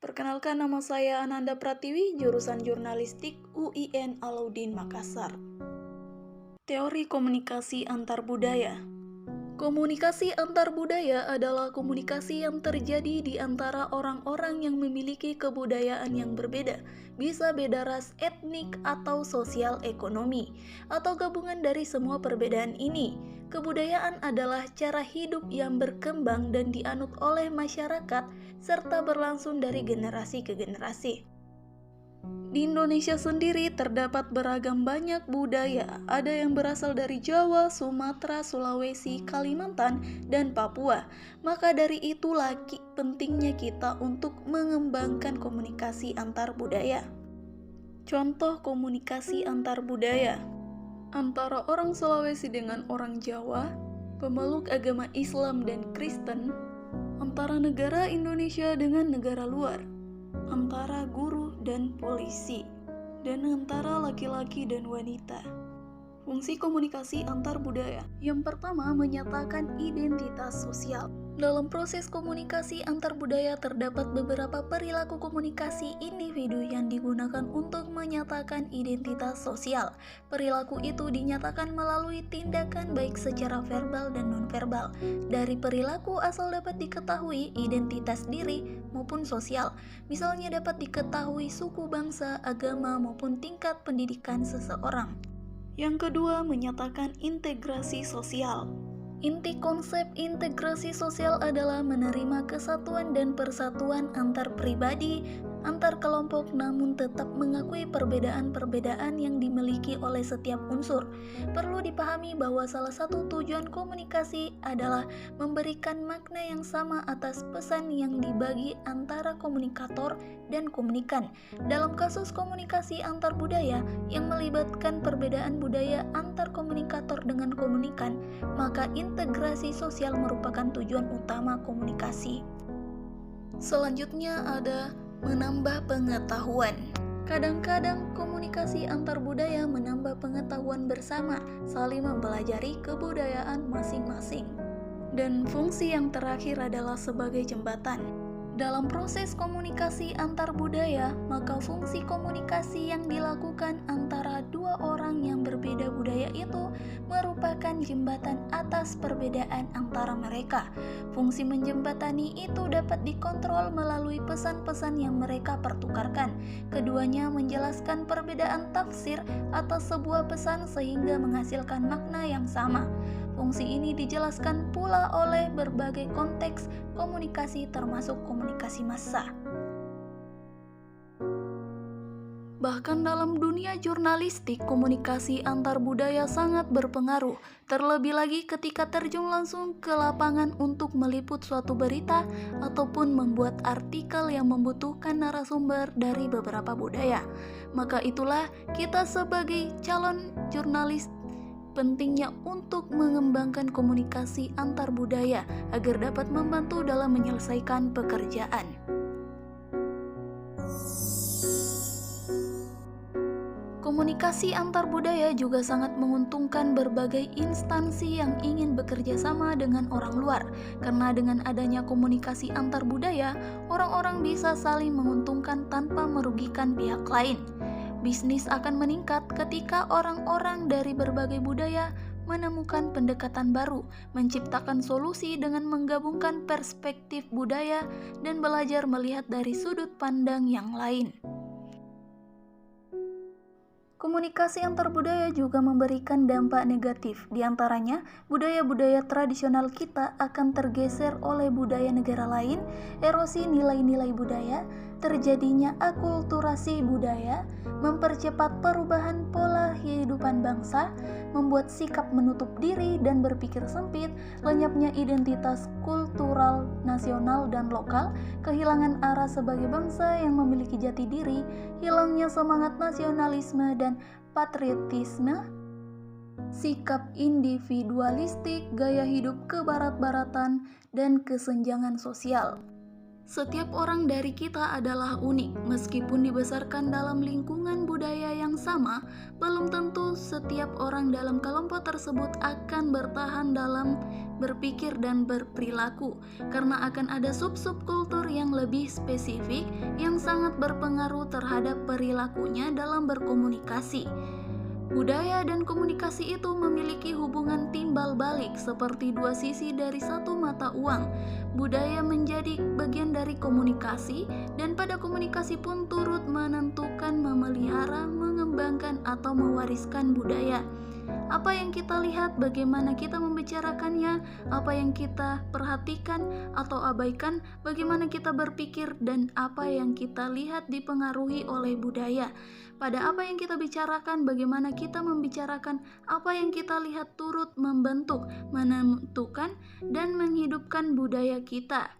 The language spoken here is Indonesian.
Perkenalkan, nama saya Ananda Pratiwi, jurusan Jurnalistik UIN Alauddin Makassar. Teori komunikasi antar budaya. Komunikasi antar budaya adalah komunikasi yang terjadi di antara orang-orang yang memiliki kebudayaan yang berbeda, bisa beda ras, etnik, atau sosial ekonomi, atau gabungan dari semua perbedaan ini. Kebudayaan adalah cara hidup yang berkembang dan dianut oleh masyarakat, serta berlangsung dari generasi ke generasi. Di Indonesia sendiri terdapat beragam banyak budaya, ada yang berasal dari Jawa, Sumatera, Sulawesi, Kalimantan, dan Papua. Maka dari itulah pentingnya kita untuk mengembangkan komunikasi antar budaya. Contoh komunikasi antar budaya antara orang Sulawesi dengan orang Jawa, pemeluk agama Islam dan Kristen, antara negara Indonesia dengan negara luar, antara guru dan polisi, dan antara laki-laki dan wanita. Fungsi komunikasi antar budaya. Yang pertama, menyatakan identitas sosial. Dalam proses komunikasi antar budaya terdapat beberapa perilaku komunikasi individu yang digunakan untuk menyatakan identitas sosial. Perilaku itu dinyatakan melalui tindakan baik secara verbal dan nonverbal. Dari perilaku asal dapat diketahui identitas diri maupun sosial. Misalnya dapat diketahui suku, bangsa, agama maupun tingkat pendidikan seseorang. Yang kedua, menyatakan integrasi sosial. Inti konsep integrasi sosial adalah menerima kesatuan dan persatuan antar pribadi, antar kelompok, namun tetap mengakui perbedaan-perbedaan yang dimiliki oleh setiap unsur. Perlu dipahami bahwa salah satu tujuan komunikasi adalah memberikan makna yang sama atas pesan yang dibagi antara komunikator dan komunikan. Dalam kasus komunikasi antar budaya yang melibatkan perbedaan budaya antar komunikator dengan komunikan, maka integrasi sosial merupakan tujuan utama komunikasi. Selanjutnya ada menambah pengetahuan. Kadang-kadang komunikasi antar budaya menambah pengetahuan bersama, saling mempelajari kebudayaan masing-masing. Dan fungsi yang terakhir adalah sebagai jembatan. Dalam proses komunikasi antar budaya, maka fungsi komunikasi yang dilakukan antara dua orang yang berbeda budaya itu merupakan jembatan atas perbedaan antara mereka. Fungsi menjembatani itu dapat dikontrol melalui pesan-pesan yang mereka pertukarkan. Keduanya menjelaskan perbedaan tafsir atas sebuah pesan sehingga menghasilkan makna yang sama. Fungsi ini dijelaskan pula oleh berbagai konteks komunikasi termasuk komunikasi massa. Bahkan dalam dunia jurnalistik, komunikasi antar budaya sangat berpengaruh. Terlebih lagi ketika terjun langsung ke lapangan untuk meliput suatu berita ataupun membuat artikel yang membutuhkan narasumber dari beberapa budaya. Maka itulah kita sebagai calon jurnalis pentingnya untuk mengembangkan komunikasi antar budaya agar dapat membantu dalam menyelesaikan pekerjaan. Komunikasi antar budaya juga sangat menguntungkan berbagai instansi yang ingin bekerja sama dengan orang luar, karena dengan adanya komunikasi antar budaya, orang-orang bisa saling menguntungkan tanpa merugikan pihak lain. Bisnis akan meningkat ketika orang-orang dari berbagai budaya menemukan pendekatan baru, menciptakan solusi dengan menggabungkan perspektif budaya dan belajar melihat dari sudut pandang yang lain. Komunikasi antar budaya juga memberikan dampak negatif. Di antaranya, budaya-budaya tradisional kita akan tergeser oleh budaya negara lain, erosi nilai-nilai budaya, terjadinya akulturasi budaya, mempercepat perubahan pola kehidupan bangsa, membuat sikap menutup diri dan berpikir sempit, lenyapnya identitas kultural nasional dan lokal, kehilangan arah sebagai bangsa yang memiliki jati diri, hilangnya semangat nasionalisme dan patriotisme, sikap individualistik, gaya hidup kebarat-baratan, dan kesenjangan sosial. Setiap orang dari kita adalah unik, meskipun dibesarkan dalam lingkungan budaya yang sama, belum tentu setiap orang dalam kelompok tersebut akan bertahan dalam berpikir, dan berperilaku, karena akan ada sub-subkultur yang lebih spesifik yang sangat berpengaruh terhadap perilakunya dalam berkomunikasi. Budaya dan komunikasi itu memiliki hubungan timbal balik seperti dua sisi dari satu mata uang. Budaya menjadi bagian dari komunikasi, dan pada komunikasi pun turut menentukan, memelihara, mengembangkan, atau mewariskan budaya. Apa yang kita lihat, bagaimana kita membicarakannya, apa yang kita perhatikan atau abaikan, bagaimana kita berpikir, dan apa yang kita lihat dipengaruhi oleh budaya. Pada apa yang kita bicarakan, bagaimana kita membicarakan, apa yang kita lihat turut membentuk, menentukan, dan menghidupkan budaya kita.